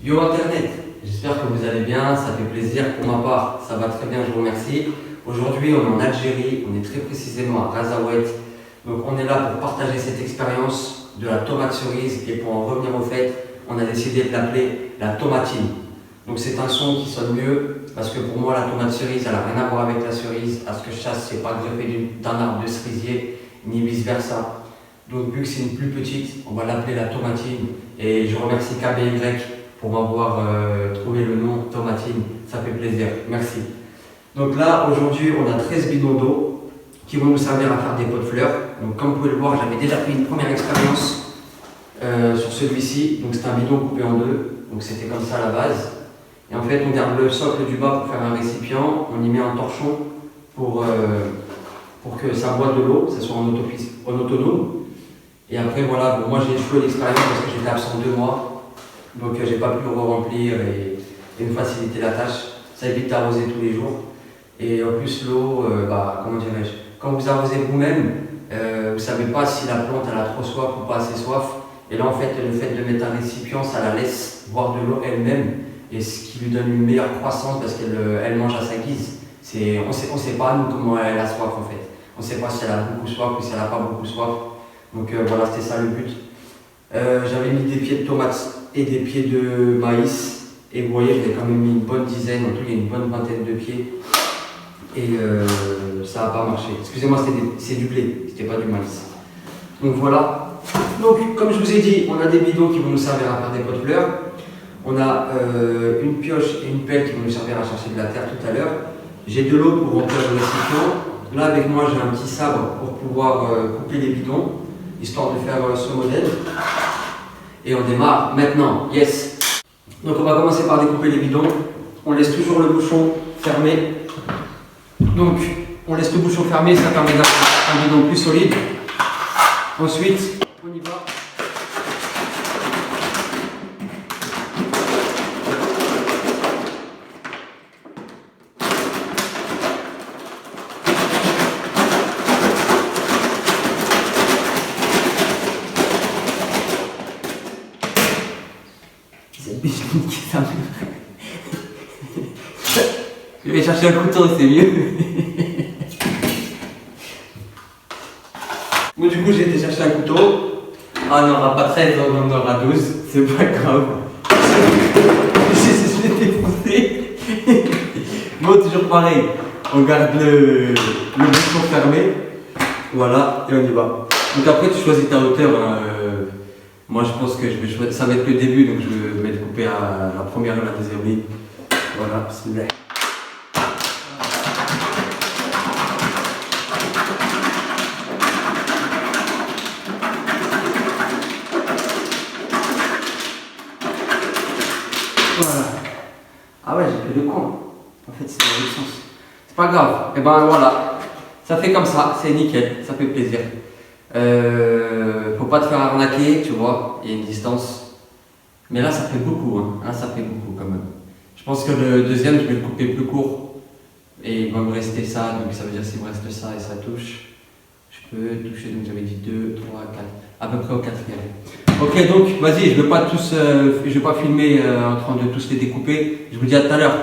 Yo Internet, j'espère que vous allez bien, ça fait plaisir. Pour ma part, ça va très bien, je vous remercie. Aujourd'hui, on est en Algérie, on est très précisément à Razaouet. Donc on est là pour partager cette expérience de la tomate cerise et pour en revenir au fait, on a décidé de l'appeler la tomatine. Donc c'est un son qui sonne mieux parce que pour moi la tomate cerise, elle n'a rien à voir avec la cerise. À ce que je sache, c'est pas greffé d'un arbre de cerisier, ni vice versa. Donc vu que c'est une plus petite, on va l'appeler la tomatine. Et je remercie KBY pour m'avoir trouvé le nom tomatine, ça fait plaisir, merci. Donc là, aujourd'hui, on a 13 bidons d'eau qui vont nous servir à faire des pots de fleurs. Donc comme vous pouvez le voir, j'avais déjà fait une première expérience sur celui-ci. Donc c'est un bidon coupé en deux, donc c'était comme ça à la base. Et en fait, on garde le socle du bas pour faire un récipient, on y met un torchon pour que ça boive de l'eau, que ça soit en autonome. Et après, voilà, bon, moi j'ai échoué l'expérience parce que j'étais absent 2 mois. Donc j'ai pas pu le remplir et me faciliter la tâche. Ça évite d'arroser tous les jours. Et en plus l'eau, comment dirais-je, quand vous arrosez vous-même, vous savez pas si la plante elle a trop soif ou pas assez soif. Et là en fait, le fait de mettre un récipient, ça la laisse boire de l'eau elle-même. Et ce qui lui donne une meilleure croissance parce qu'elle mange à sa guise. On sait pas nous comment elle a soif en fait. On sait pas si elle a beaucoup soif ou si elle a pas beaucoup soif. Donc voilà, c'était ça le but. J'avais mis des pieds de tomates et des pieds de maïs. Et vous voyez, j'avais quand même mis une bonne dizaine, en tout il y a une bonne vingtaine de pieds. Et ça n'a pas marché. Excusez-moi, c'est du blé, c'était pas du maïs. Donc voilà. Donc comme je vous ai dit, on a des bidons qui vont nous servir à faire des pots de fleurs. On a une pioche et une pelle qui vont nous servir à chercher de la terre tout à l'heure. J'ai de l'eau pour remplir le récipient. Là avec moi j'ai un petit sabre pour pouvoir couper les bidons, histoire de faire ce modèle. Et on démarre maintenant, yes. Donc on va commencer par découper les bidons. On laisse toujours le bouchon fermé. Donc on laisse le bouchon fermé, ça permet d'avoir un bidon plus solide. Ensuite, on y va. Je vais chercher un couteau, c'est mieux. Bon, du coup, j'ai été chercher un couteau. Ah, on n'aura pas 13, on en aura 12. C'est pas grave. Je l'ai défoncé. Bon, toujours pareil. On garde le bouchon fermé. Voilà, et on y va. Donc après, tu choisis ta hauteur. Hein. Moi, je pense que je vais choisir. Ça va être le début, donc je vais découper à la première et la deuxième ligne. Voilà, bismillah. Voilà. Ah ouais, j'ai fait le con. En fait, c'est dans l'autre sens. C'est pas grave. Et ben voilà. Ça fait comme ça, c'est nickel, ça fait plaisir. Faut pas te faire arnaquer, tu vois, il y a une distance. Mais là, ça fait beaucoup, hein. Là, ça fait beaucoup quand même. Je pense que le deuxième, je vais le couper plus court. Et il va me rester ça, donc ça veut dire s'il me reste ça et ça touche. Je peux toucher, donc j'avais dit 2, 3, 4, à peu près au quatrième. Ok, donc vas-y, je vais pas filmer en train de tous les découper. Je vous dis à tout à l'heure.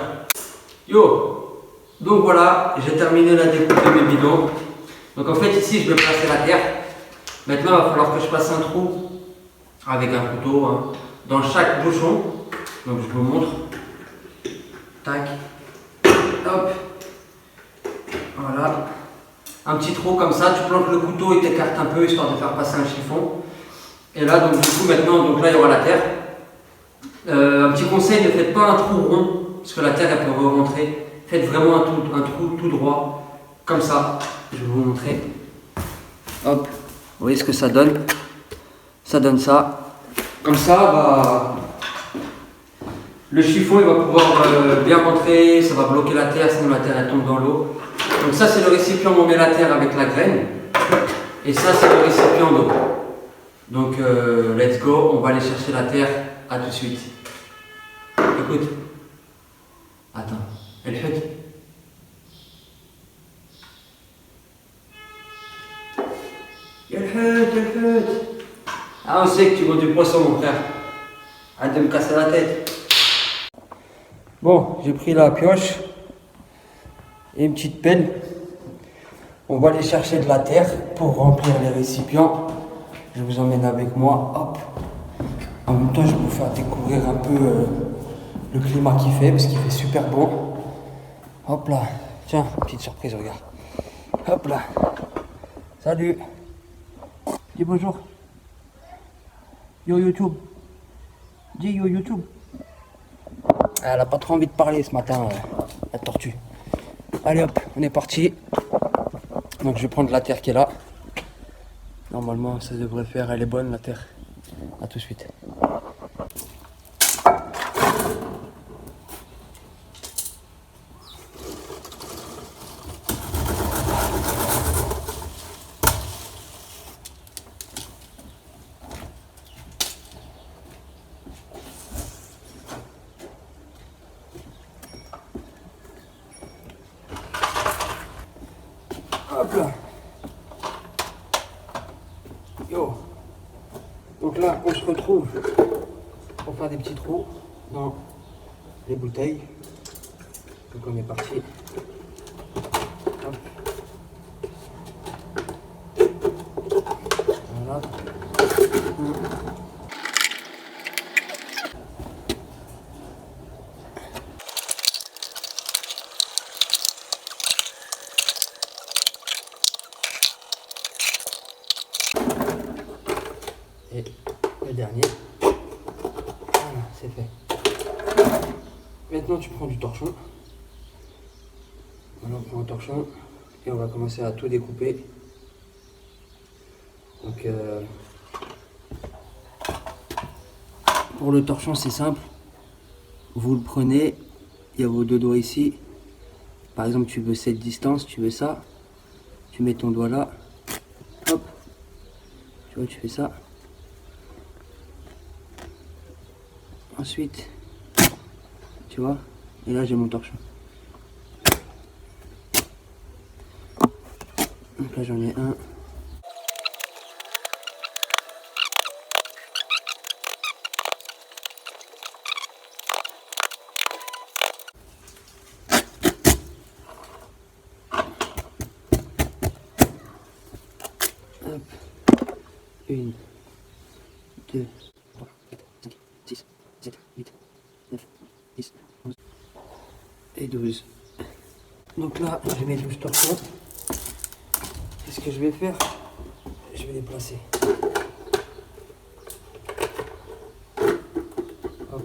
Yo, donc voilà, j'ai terminé la découpe de mes bidons. Donc en fait ici, je vais placer la terre. Maintenant, il va falloir que je fasse un trou avec un couteau hein, dans chaque bouchon. Donc je vous montre. Tac. Hop. Voilà. Un petit trou comme ça, tu plantes le couteau et t'écartes un peu histoire de faire passer un chiffon. Et là, donc du coup, maintenant, donc là, il y aura la terre. Un petit conseil, ne faites pas un trou rond, parce que la terre, elle peut rentrer. Faites vraiment un trou tout droit, comme ça. Je vais vous montrer. Hop, vous voyez ce que ça donne? Ça donne ça. Comme ça, bah, le chiffon, il va pouvoir bien rentrer, ça va bloquer la terre, sinon la terre, elle tombe dans l'eau. Donc ça, c'est le récipient où on met la terre avec la graine. Et ça, c'est le récipient d'eau. Donc, let's go, on va aller chercher la terre, à tout de suite. Écoute. Attends, elle fait. Elle fait. Ah, on sait que tu vends du poisson, mon frère. Arrête de me casser la tête. Bon, j'ai pris la pioche et une petite pelle. On va aller chercher de la terre pour remplir les récipients. Je vous emmène avec moi. Hop. En même temps, je vais vous faire découvrir un peu le climat qu'il fait, parce qu'il fait super bon. Hop là. Tiens, petite surprise, regarde. Hop là. Salut. Dis bonjour. Yo YouTube. Dis yo YouTube. Elle a pas trop envie de parler ce matin, la tortue. Allez hop, on est parti. Donc je vais prendre la terre qui est là. Normalement ça devrait faire, elle est bonne la terre. A tout de suite. Hop là. Yo. Donc là, on se retrouve pour faire des petits trous dans les bouteilles. Donc on est parti. Hop. Voilà. Et le dernier. Voilà, c'est fait. Maintenant, tu prends du torchon. Voilà, on prend un torchon et on va commencer à tout découper. Donc, pour le torchon, c'est simple. Vous le prenez, il y a vos deux doigts ici. Par exemple, tu veux cette distance, tu veux ça. Tu mets ton doigt là. Hop. Tu vois, tu fais ça. Ensuite, tu vois, et là j'ai mon torchon. Donc là j'en ai un. Hop. 1, 2, 3, 4, 5, 6, 7, 8, 9, 10, 11 et 12. Donc là, je mets 12 torchons. Qu'est-ce que je vais faire? Je vais les placer. Hop.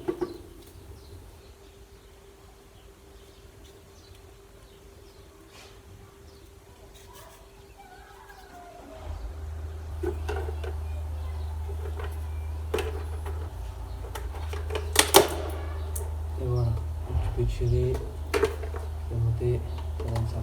Et voilà. Donc, tu peux tirer, tu peux monter, ça donne ça.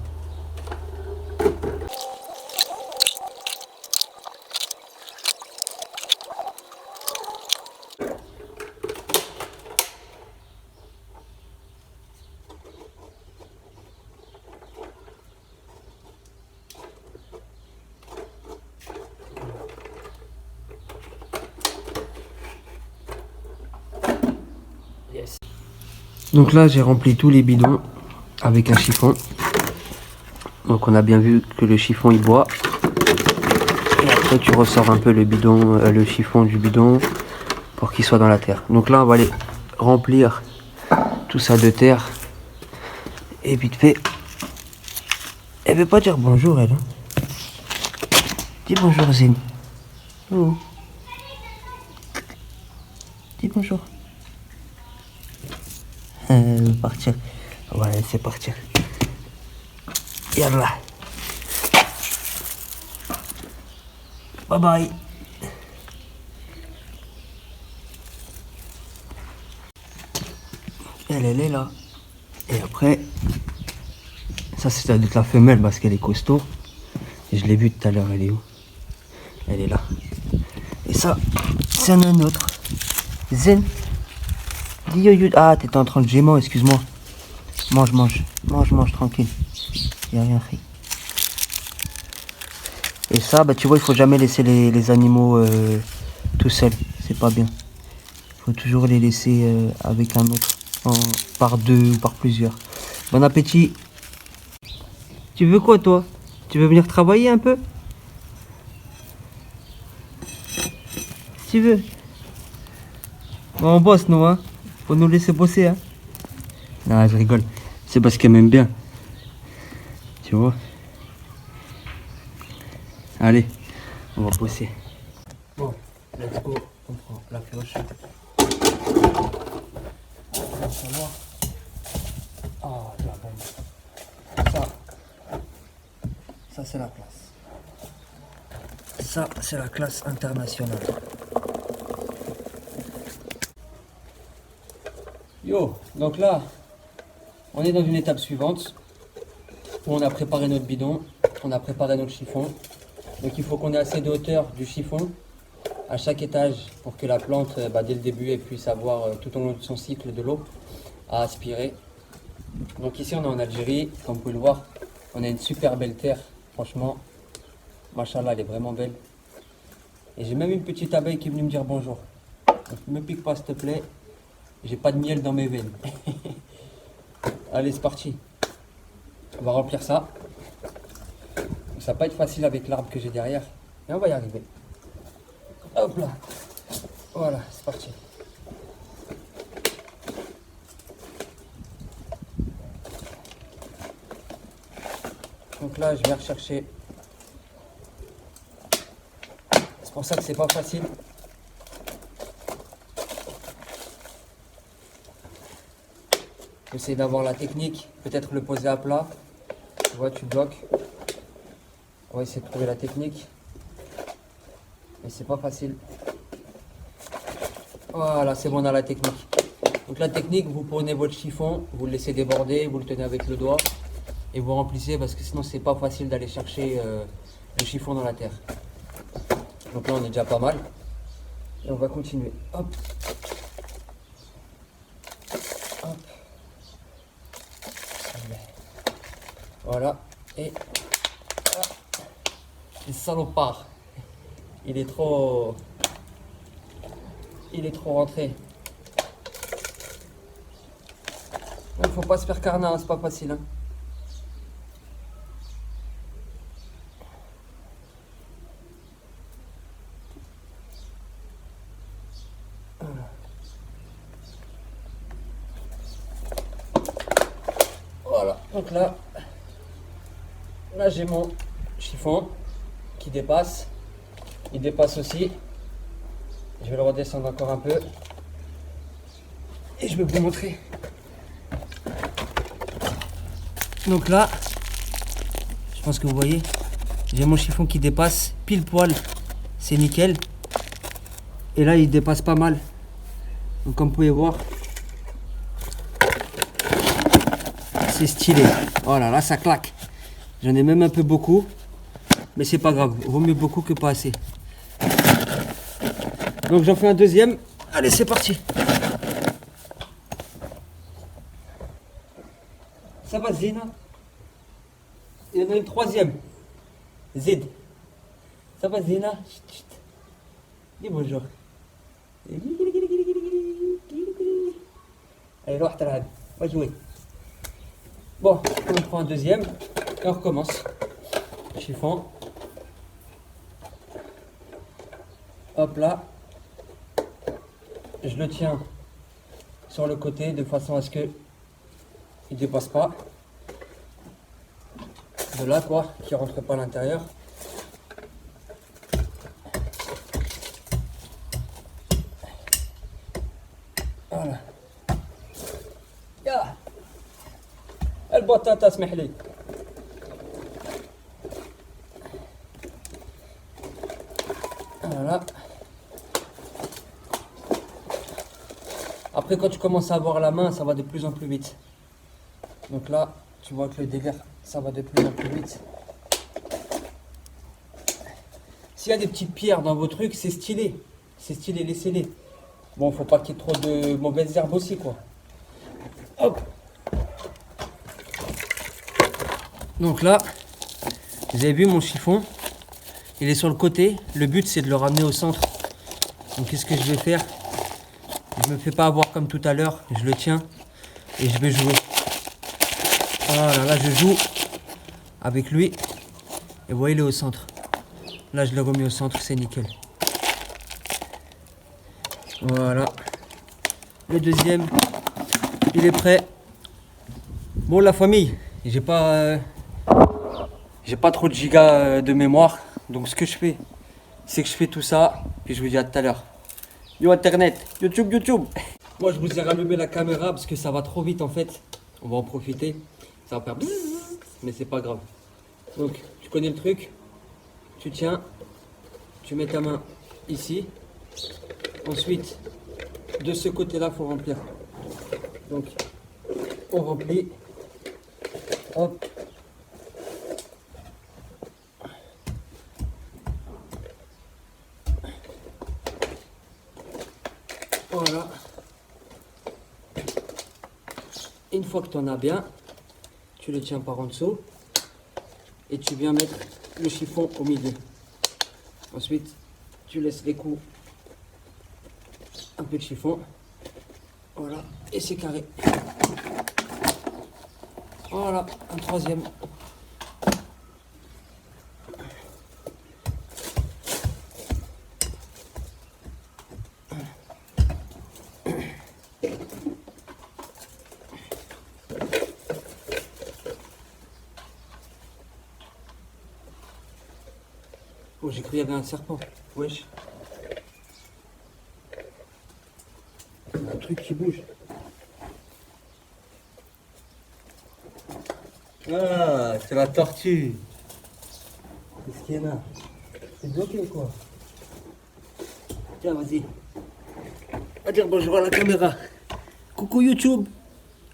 Yes. Donc là, j'ai rempli tous les bidons avec un chiffon. Donc on a bien vu que le chiffon il boit. Et après tu ressors un peu le bidon, le chiffon du bidon pour qu'il soit dans la terre. Donc là on va aller remplir tout ça de terre. Et vite fait. Elle veut pas dire bonjour elle. Hein. Dis bonjour Zine. Oh. Dis bonjour. Elle veut partir. On va la laisser partir. Yallah. Bye bye. Elle est là. Et après, ça c'est d'être la femelle parce qu'elle est costaud. Et je l'ai vue tout à l'heure, elle est où? Elle est là. Et ça, c'est un autre. Zen. Dis yo yo. Ah, t'étais en train de gémir, excuse-moi. Mange, mange. Mange, mange, tranquille. Y a rien fait. Et ça, bah tu vois, il faut jamais laisser les animaux tout seuls. C'est pas bien. Il faut toujours les laisser avec un autre. par deux ou par plusieurs. Bon appétit. Tu veux quoi toi? Tu veux venir travailler un peu? Si tu veux. Bon, on bosse nous hein. Faut nous laisser bosser hein. Non je rigole. C'est parce qu'elle m'aime bien. Tu vois. Allez, on va bosser. Bon, let's go. On prend la cloche. Ah, la bombe. Ça c'est la classe. Ça c'est la classe internationale. Yo, donc là, on est dans une étape suivante où on a préparé notre bidon, on a préparé notre chiffon. Donc il faut qu'on ait assez de hauteur du chiffon à chaque étage pour que la plante, dès le début, elle puisse avoir tout au long de son cycle de l'eau à aspirer. Donc ici on est en Algérie, comme vous pouvez le voir, on a une super belle terre, franchement, machallah, elle est vraiment belle. Et j'ai même une petite abeille qui est venue me dire bonjour. Donc ne me pique pas s'il te plaît, j'ai pas de miel dans mes veines. Allez c'est parti, on va remplir ça. Ça va pas être facile avec l'arbre que j'ai derrière, mais on va y arriver. Hop là, voilà, c'est parti. Donc là, je vais rechercher. C'est pour ça que c'est pas facile. J'essaie d'avoir la technique, peut-être le poser à plat. Tu vois, tu bloques. On va essayer de trouver la technique. Mais c'est pas facile. Voilà, c'est bon, on a la technique. Donc la technique, vous prenez votre chiffon, vous le laissez déborder, vous le tenez avec le doigt et vous remplissez parce que sinon c'est pas facile d'aller chercher le chiffon dans la terre. Donc là on est déjà pas mal. Et on va continuer. Hop. Hop. Voilà. Et le salopard. Il est trop rentré. Il faut pas se faire carnat, hein, c'est pas facile. Hein. Voilà, donc là j'ai mon chiffon qui dépasse. Il dépasse aussi. Je vais le redescendre encore un peu. Et je vais vous montrer. Donc là, je pense que vous voyez, j'ai mon chiffon qui dépasse pile poil. C'est nickel. Et là, il dépasse pas mal. Donc comme vous pouvez voir, c'est stylé. Voilà, là ça claque. J'en ai même un peu beaucoup. Mais c'est pas grave. Vaut mieux beaucoup que pas assez. Donc j'en fais un deuxième. Allez, c'est parti. Ça va, Zina? Il y en a une troisième. Zid. Ça va, Zina? Chut, chut. Dis bonjour. Allez, va jouer. Bon, on prend un deuxième et on recommence. Chiffon. Hop là. Je le tiens sur le côté de façon à ce que il dépasse pas. De là quoi, qui rentre pas à l'intérieur. Voilà. Ya. البطاطا اسمح لي. Voilà. Après quand tu commences à avoir la main, ça va de plus en plus vite. Donc là, tu vois que le délire, ça va de plus en plus vite. S'il y a des petites pierres dans vos trucs, c'est stylé. C'est stylé, laissez-les. Bon, faut pas qu'il y ait trop de mauvaises herbes aussi, quoi. Hop. Donc là, vous avez vu mon chiffon, il est sur le côté. Le but, c'est de le ramener au centre. Donc qu'est-ce que je vais faire? Je me fais pas avoir comme tout à l'heure. Je le tiens et je vais jouer. Voilà, là je joue avec lui. Et vous voyez, il est au centre. Là, je l'ai remis au centre, c'est nickel. Voilà. Le deuxième, il est prêt. Bon, la famille, j'ai pas trop de gigas de mémoire. Donc, ce que je fais, c'est que je fais tout ça. Puis je vous dis à tout à l'heure. Yo Internet, YouTube. Moi, je vous ai rallumé la caméra parce que ça va trop vite en fait. On va en profiter. Ça va faire bzzz, mais c'est pas grave. Donc, tu connais le truc. Tu tiens, tu mets ta main ici. Ensuite, de ce côté-là, il faut remplir. Donc, on remplit. Hop. Voilà. Une fois que tu en as bien, tu le tiens par en dessous et tu viens mettre le chiffon au milieu. Ensuite, tu laisses les coups, un peu de chiffon. Voilà, et c'est carré. Voilà, un troisième. Oh, j'ai cru qu'il y avait un serpent. Wesh. Un truc qui bouge. Ah, c'est la tortue. Qu'est-ce qu'il y en a? C'est bloqué ou quoi? Tiens, vas-y. Va dire bonjour à la caméra. Coucou YouTube.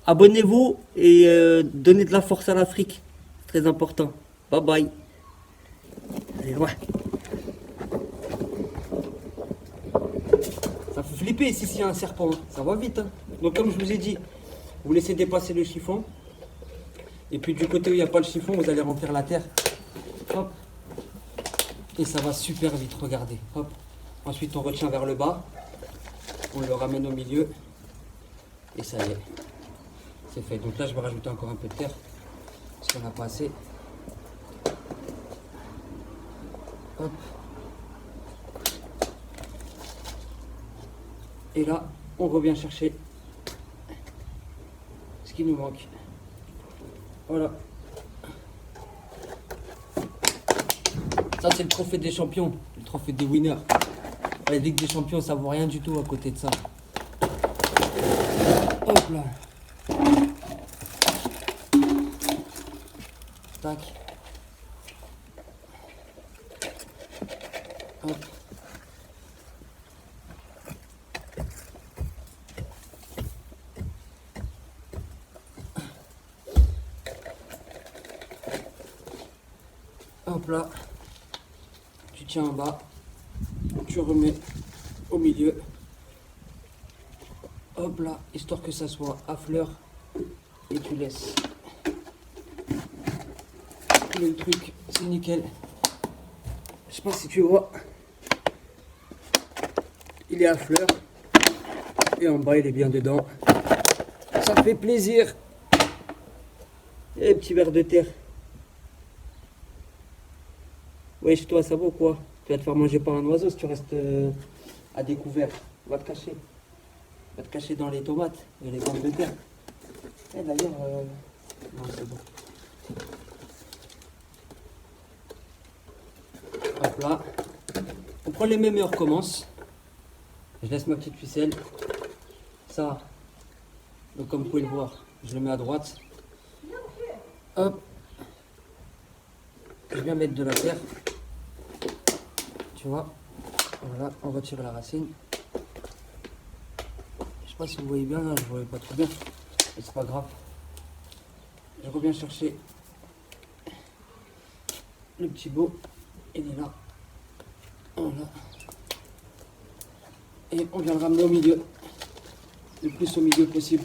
Abonnez-vous et donnez de la force à l'Afrique. C'est très important. Bye bye. Allez, loin. Ça fait flipper ici s'il y a un serpent. Ça va vite. Hein. Donc comme je vous ai dit, vous laissez dépasser le chiffon. Et puis du côté où il n'y a pas le chiffon, vous allez remplir la terre. Hop. Et ça va super vite, regardez. Hop. Ensuite on retient vers le bas. On le ramène au milieu. Et ça y est. C'est fait. Donc là je vais rajouter encore un peu de terre. Parce qu'on n'a pas assez. Hop. Et là, on revient chercher ce qui nous manque. Voilà. Ça, c'est le trophée des champions, le trophée des winners. La Ligue des champions, ça vaut rien du tout à côté de ça. Hop là. Tac. Hop. Hop là, tu tiens en bas, tu remets au milieu, hop là, histoire que ça soit à fleur, et tu laisses le truc, c'est nickel. Je sais pas si tu vois, il est à fleur, et en bas il est bien dedans, ça fait plaisir. Et petit verre de terre. Wesh, toi, ça va ou quoi? Tu vas te faire manger par un oiseau si tu restes à découvert. Va te cacher. Va te cacher dans les tomates et les pommes de terre. Eh, d'ailleurs, non, c'est bon. Hop là. On prend les mêmes et on recommence. Je laisse ma petite ficelle. Ça, donc comme vous pouvez le voir, je le mets à droite. Hop. Je viens mettre de la terre. Tu vois, voilà, on retire la racine. Je sais pas si vous voyez bien, là, je ne voyais pas trop bien, mais c'est pas grave. Je reviens chercher le petit beau, il est là. Voilà. Et on vient le ramener au milieu, le plus au milieu possible.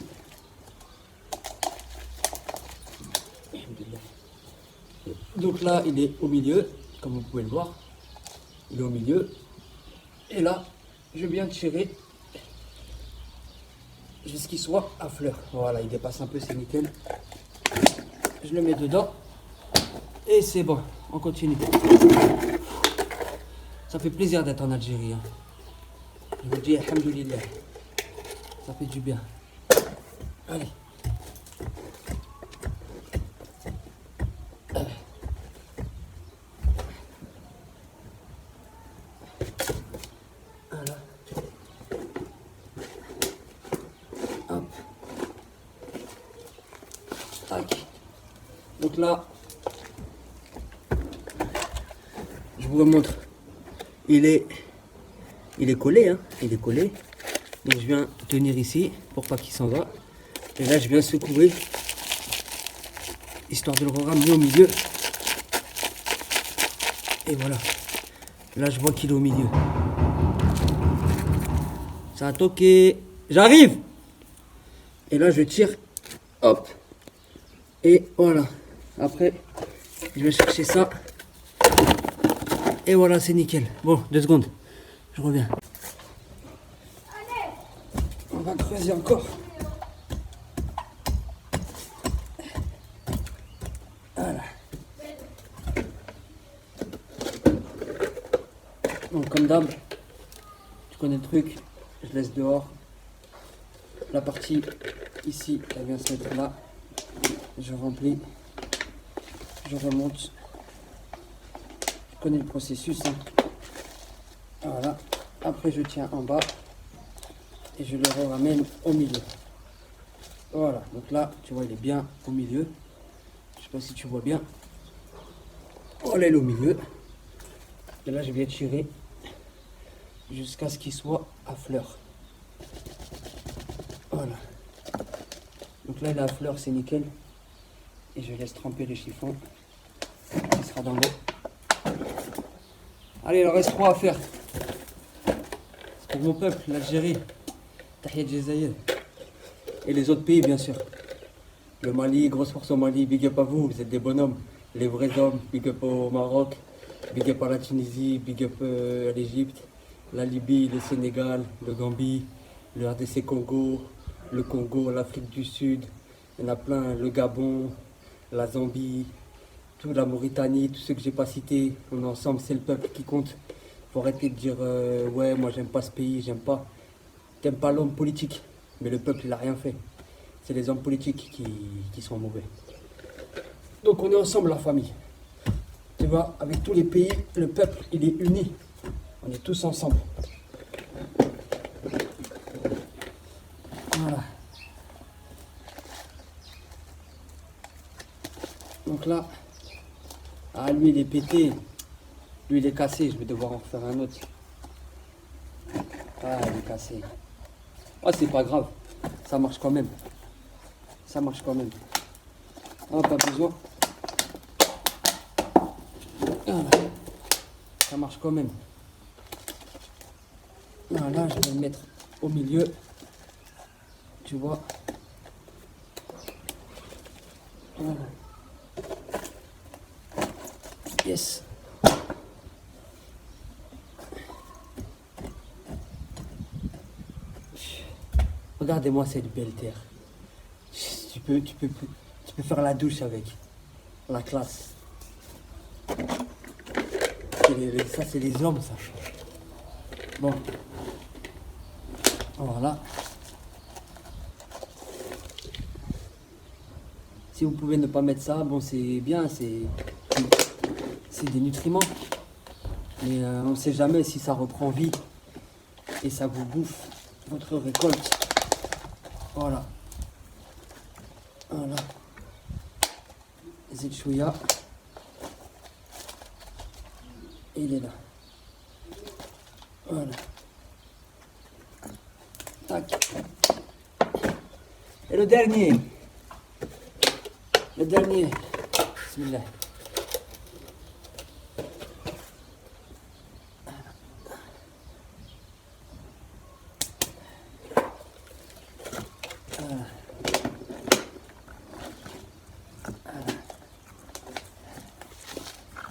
Donc là, il est au milieu, comme vous pouvez le voir. Il est au milieu. Et là, je viens tirer jusqu'il soit à fleur. Voilà, il dépasse un peu, c'est nickel. Je le mets dedans. Et c'est bon, on continue. Ça fait plaisir d'être en Algérie. Hein. Je vous dis, alhamdoulilah. Ça fait du bien. Allez. Voilà. Hop. Tac. Donc là, je vous remontre. Il est collé, hein. Il est collé. Donc je viens tenir ici pour pas qu'il s'en va. Et là je viens secouer, histoire de le ramener au milieu. Et voilà. Là je vois qu'il est au milieu. Ça a toqué. J'arrive. Et là je tire. Hop. Et voilà. Après, je vais chercher ça. Et voilà, c'est nickel. Bon, 2 secondes. Je reviens. On va creuser encore. Voilà. Donc comme d'hab, tu connais le truc. Je laisse dehors. La partie ici, elle vient se mettre là. Je remplis. Je remonte. Je connais le processus. Hein. Voilà. Après, je tiens en bas. Et je le ramène au milieu. Voilà. Donc là, tu vois, il est bien au milieu. Je sais pas si tu vois bien. Oh là, il est au milieu. Et là, je vais tirer jusqu'à ce qu'il soit à fleur. Voilà. Donc là, il est à fleur, c'est nickel. Et je laisse tremper le chiffon. Il sera dans l'eau. Allez, il en reste 3 à faire. C'est pour mon peuple, l'Algérie. Tahiyat Jazaïr. Et les autres pays, bien sûr. Le Mali, grosse force au Mali, big up à vous, vous êtes des bonhommes. Les vrais hommes, big up au Maroc, big up à la Tunisie, big up à l'Égypte, la Libye, le Sénégal, le Gambie, le RDC Congo, le Congo, l'Afrique du Sud. Il y en a plein, le Gabon, la Zambie, toute la Mauritanie, tous ceux que j'ai pas cités. On est ensemble, c'est le peuple qui compte. Faut arrêter de dire ouais, moi j'aime pas ce pays, j'aime pas. T'aimes pas l'homme politique, mais le peuple il a rien fait. C'est les hommes politiques qui sont mauvais. Donc on est ensemble la famille. Tu vois, avec tous les pays, le peuple il est uni. On est tous ensemble. Voilà. Donc là, ah lui il est pété. Lui il est cassé, je vais devoir en faire un autre. Ah il est cassé. Ah c'est pas grave, ça marche quand même. Ça marche quand même. Ah pas besoin. Voilà. Ça marche quand même. Voilà, je vais le mettre au milieu. Tu vois. Voilà. Yes. Regardez-moi cette belle terre. Tu peux faire la douche avec. La classe. Ça, c'est les hommes, ça. Bon. Voilà. Si vous pouvez ne pas mettre ça, bon, c'est bien, c'est des nutriments. Mais on ne sait jamais si ça reprend vie et ça vous bouffe votre récolte. Voilà. Voilà. Zilchouya. Il est là. Voilà. Tac. Et le dernier. Le dernier. Bismillah.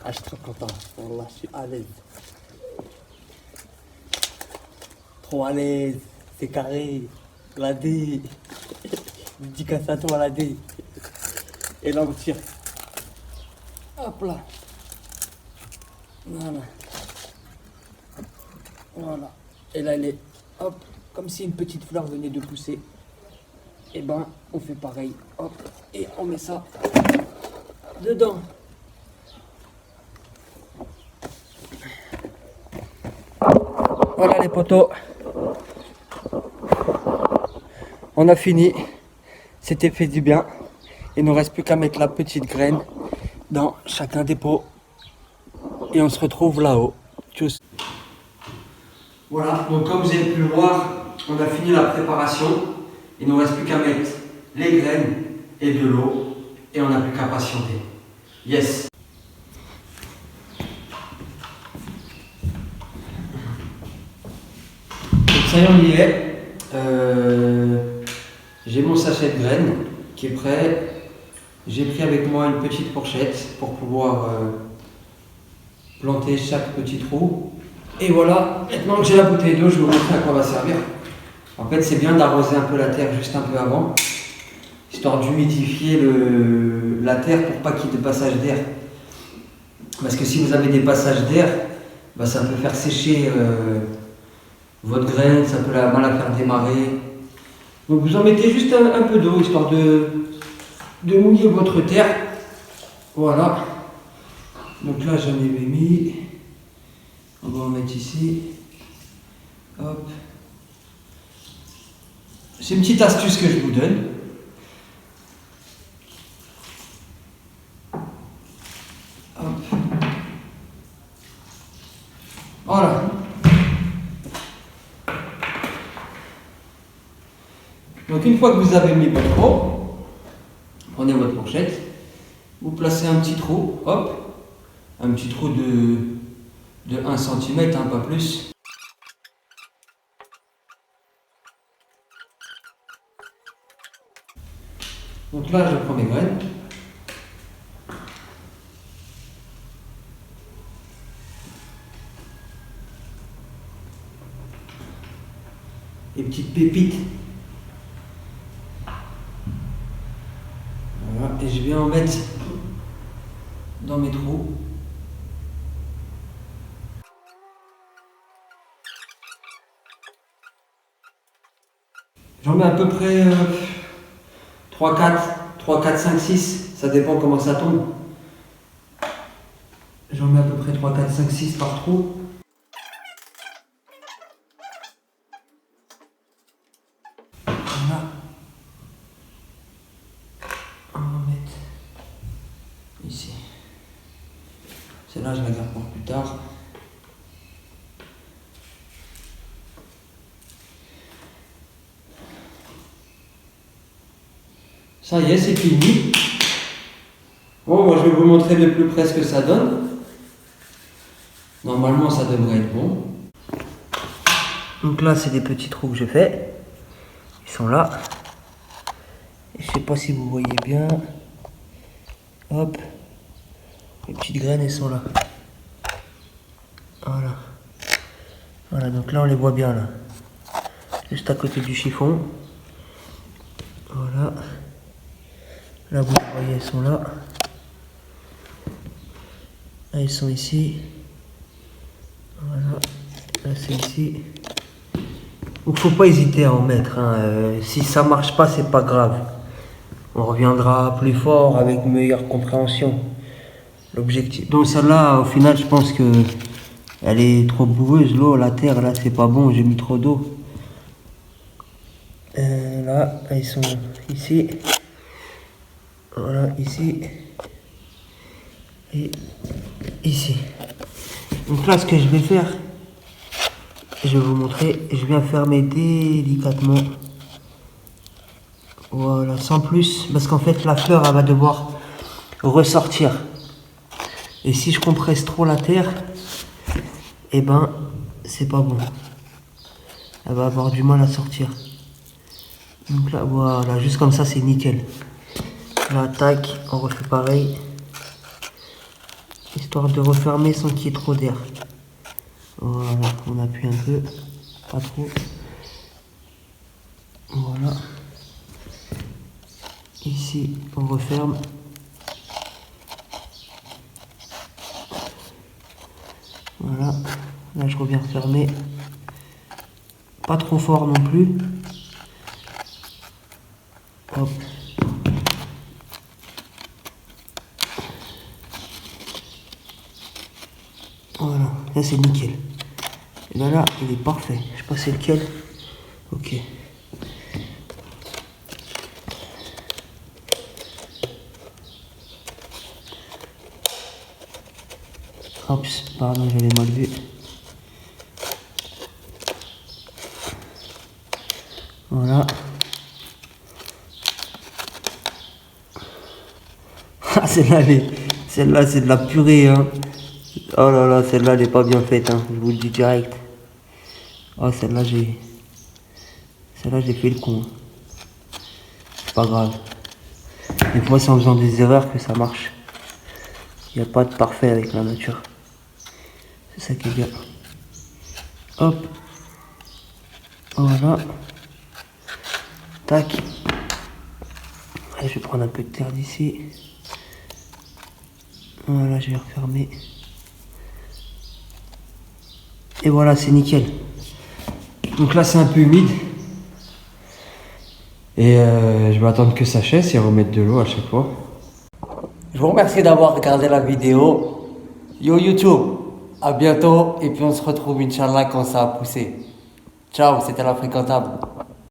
Ah, je suis trop content. Wallah, je suis à l'aise. Trop à l'aise. C'est carré. La D. Dédicace à toi, la D. Et là, on tire. Hop là. Voilà. Voilà. Et là, elle est, hop, comme si une petite fleur venait de pousser. Et ben, on fait pareil. Hop. Et on met ça dedans. Voilà les potos. On a fini. C'était fait du bien. Il ne nous reste plus qu'à mettre la petite graine dans chacun des pots. Et on se retrouve là-haut. Tchuss. Voilà, donc comme vous avez pu le voir, on a fini la préparation. Il ne nous reste plus qu'à mettre les graines et de l'eau. Et on n'a plus qu'à patienter. Yes. Donc ça y est, on y est. J'ai mon sachet de graines qui est prêt. J'ai pris avec moi une petite fourchette pour pouvoir planter chaque petit trou. Et voilà, maintenant que j'ai la bouteille d'eau, je vais vous montrer à quoi va servir. En fait, c'est bien d'arroser un peu la terre juste un peu avant, histoire d'humidifier la terre pour pas qu'il y ait de passage d'air. Parce que si vous avez des passages d'air, bah, ça peut faire sécher votre graine, ça peut mal la faire démarrer. Donc vous en mettez juste un peu d'eau, histoire de mouiller votre terre. Voilà. Donc là, j'en ai mis. On va en mettre ici. Hop. C'est une petite astuce que je vous donne. Hop. Voilà. Donc une fois que vous avez mis votre eau, prenez votre fourchette, vous placez un petit trou, hop, un petit trou de 1 cm, hein, pas plus. Donc là, je prends mes graines. Les petites pépites. Voilà, et je vais en mettre dans mes trous. J'en mets à peu près 3, 4, 5, 6, ça dépend comment ça tombe. J'en mets à peu près 3, 4, 5, 6 par trou. Voilà. On va mettre ici. Celle-là, je la garde pour plus tard. Ça y est, c'est fini. Bon, moi je vais vous montrer de plus près ce que ça donne. Normalement, ça devrait être bon. Donc là, c'est des petits trous que je fais. Ils sont là. Et je sais pas si vous voyez bien. Hop. Les petites graines, elles sont là. Voilà. Voilà, donc là, on les voit bien là. Juste à côté du chiffon. Voilà. Là, vous voyez, elles sont là. Là, ils sont ici. Voilà. Là, c'est ici. Donc, faut pas hésiter à en mettre. Hein. Si ça marche pas, c'est pas grave. On reviendra plus fort avec meilleure compréhension. L'objectif. Donc, celle-là, au final, je pense que elle est trop boueuse. L'eau, la terre, là, c'est pas bon. J'ai mis trop d'eau. Là, ils sont ici. Voilà, ici. Et ici. Donc là, ce que je vais faire, je vais vous montrer. Je viens fermer délicatement. Voilà, sans plus. Parce qu'en fait, la fleur, elle va devoir ressortir. Et si je compresse trop la terre, eh ben, c'est pas bon. Elle va avoir du mal à sortir. Donc là, voilà, juste comme ça, c'est nickel. Là, tac, on refait pareil. Histoire de refermer sans qu'il y ait trop d'air. Voilà, on appuie un peu, pas trop. Voilà. Ici, on referme. Voilà. Là, je reviens fermer. Pas trop fort non plus. Hop. Voilà, là c'est nickel. Et là, il est parfait. Je sais pas c'est lequel. Ok. Hop, pardon, j'avais mal vu. Voilà. Ah, celle-là, c'est de la purée, hein. Oh là là, celle-là, elle est pas bien faite, hein. Je vous le dis direct. Oh, celle-là, j'ai fait le con. C'est pas grave. Des fois, c'est en faisant des erreurs que ça marche. Il n'y a pas de parfait avec la nature. C'est ça qui est bien. Hop. Voilà. Tac. Allez, je vais prendre un peu de terre d'ici. Voilà, je vais refermer. Et voilà, c'est nickel. Donc là, c'est un peu humide. Et je vais attendre que ça sèche et remettre de l'eau à chaque fois. Je vous remercie d'avoir regardé la vidéo. Yo YouTube, à bientôt. Et puis on se retrouve, Inch'Allah, quand ça a poussé. Ciao, c'était La Fréquentable.